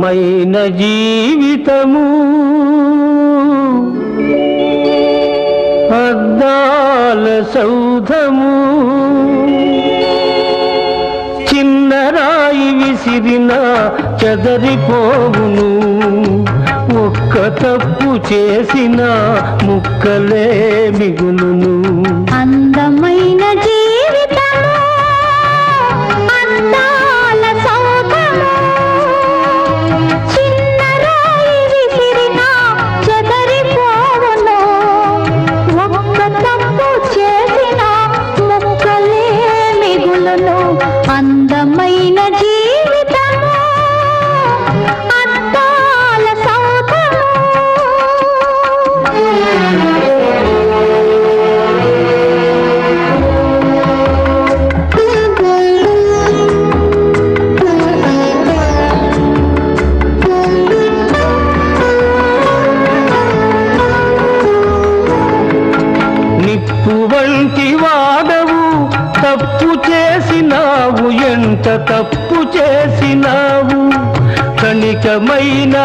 అందమైన జీవితము అద్దాల సౌధము చిన్నరాయి విసిరిన చెదరిపోవును ఒక్క తప్పు చేసిన ముక్కలే మిగులును అందమైన జీవితము అద్దాల సౌధము చిన్నరాయి విసిరిన చెదరిపోవును ఒక్క తప్పు చేసిన ముక్కలే మిగులును అందమైన జీవితము అద్దాల సౌధము నిప్పు వంటి వాడవు తప్పు చేసినావు ఎంత తప్పు చేసినావు కణికమైన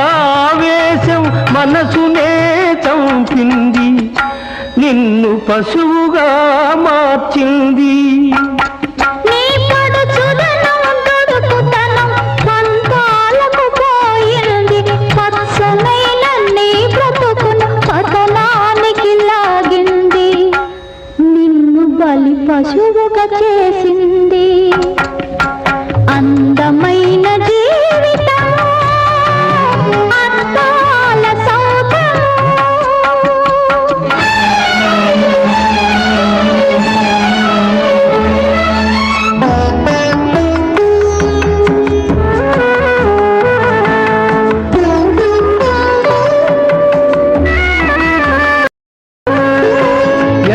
ఆవేశం మనసునే చంపింది నిన్ను పశువుగా మార్చింది నీ పడుచుదనం దొడుకుతనం పంతాలకు పోయింది పచ్చనైన నీ బ్రతుకును పతనానికి లాగింది నిన్ను బలి పశువుగా చేసింది అందమైన జీవితము అద్దాల సౌధము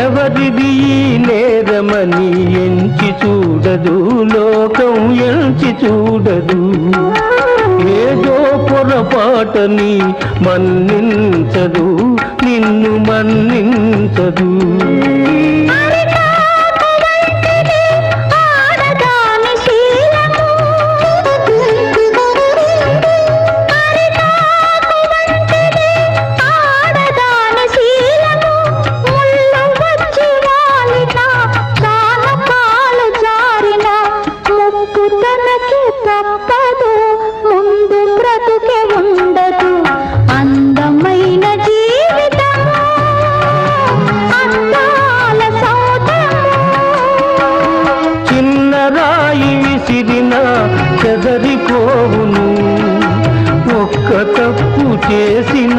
ఎవరిది ఈ నేరమని ఎంచి చూడదు లోకం ఎంచి చూడదు ఏదో పొరపాటని మన్నించదు నిన్ను మన్నించదు ఆడదాని శీలము ఆడదాని శీలము ముళ్ళు వచ్చి వాలిన కానకాలు జారిన ముక్కు తనకి తప్పదు ముందు బ్రతుకే ఉండదు అందమైన జీవితము అద్దాల సౌధము చిన్నరాయి విసిరిన చెదరిపోవును ఒక్క తప్పు చేసిన